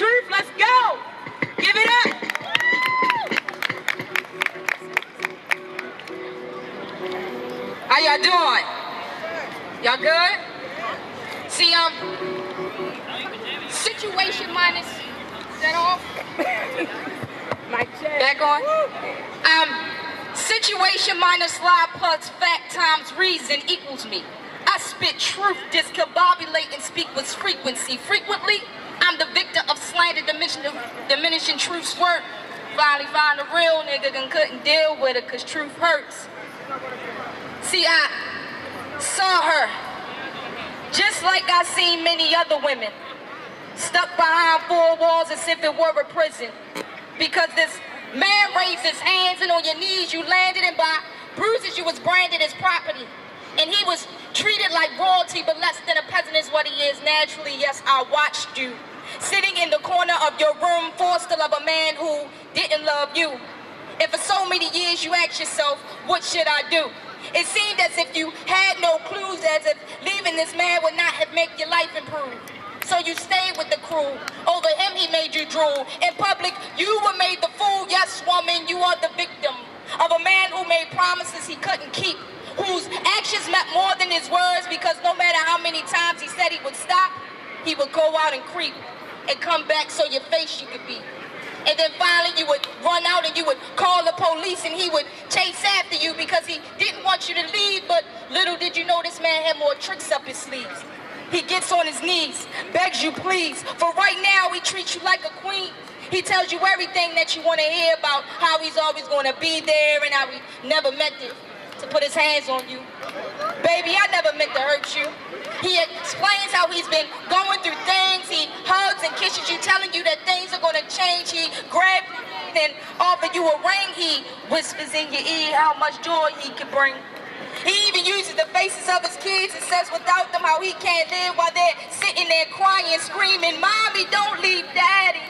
truth. Let's go. Give it up. How y'all doing? Y'all good? See, situation minus, is that off? Back on? Situation minus lie plus fact times reason equals me. I spit truth, discombobulate and speak with frequency. Frequently, I'm the victor of slander, diminishing truth's worth. Finally found a real nigga and couldn't deal with it cause truth hurts. See, I saw her, just like I seen many other women, stuck behind four walls as if it were a prison. Because this man raised his hands and on your knees you landed, and by bruises you was branded as property. And he was treated like royalty, but less than a peasant is what he is naturally. Yes, I watched you, sitting in the corner of your room, forced to love a man who didn't love you. And for so many years you asked yourself, what should I do? It seemed as if you had no clues, as if leaving this man would not have made your life improve. So you stayed with the crew. Over him he made you drool. In public you were made the fool. Yes, woman, you are the victim of a man who made promises he couldn't keep, whose actions meant more than his words, because no matter how many times he said he would stop, he would go out and creep and come back so your face you could be. And then finally you would run out and you would call the police and he would chase after you because he didn't want you to leave. But little did you know this man had more tricks up his sleeves. He gets on his knees, begs you please. For right now he treats you like a queen. He tells you everything that you want to hear about how he's always going to be there and how he never meant to put his hands on you. Baby, I never meant to hurt you. He explains how he's been going through things. He hugs and kisses you, telling you that things are going to change. He grabs you and offers you a ring. He whispers in your ear how much joy he can bring. He even uses the faces of his kids and says without them how he can't live, while they're sitting there crying, screaming, Mommy, don't leave Daddy.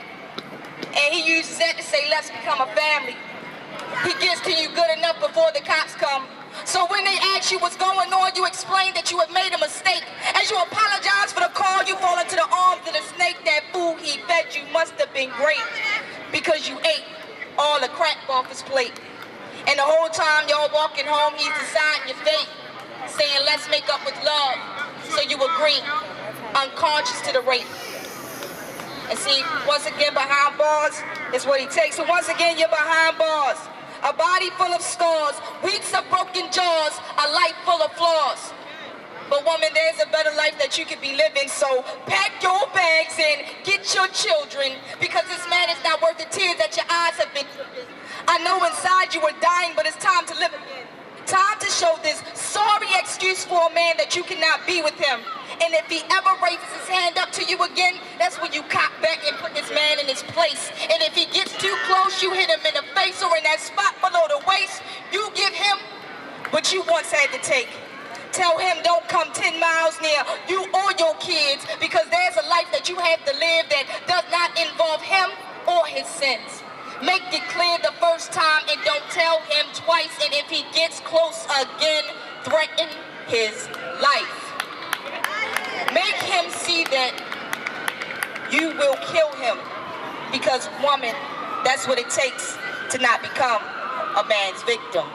And he uses that to say, let's become a family. He gets to you good enough before the cops come. So when they ask you what's going on, you explain that you have made a mistake. As you apologize for the call, you fall into the arms of the snake. That food he fed you must have been great, because you ate all the crack off his plate. And the whole time y'all walking home, he's deciding your fate, saying let's make up with love. So you agree, unconscious to the rape. And see, once again behind bars is what he takes. So once again you're behind bars. A body full of scars, weeks of broken jaws, a life full of flaws. But woman, there's a better life that you could be living, so pack your bags and get your children, because this man is not worth the tears that your eyes have been dripping. I know inside you were dying, but it's time to live again. Time to show this sorry excuse for a man that you cannot be with him. And if he ever raises his hand up to you again, that's when you cop back and put this man in his place. And if he gets too close, you hit him in the face or in that spot below the waist. You give him what you once had to take. Tell him don't come 10 miles near you or your kids, because there's a life that you have to live that does not involve him or his sins. Make it clear the first time and don't tell him twice. And if he gets close again, threaten his life. Make him see that you will kill him, because woman, that's what it takes to not become a man's victim.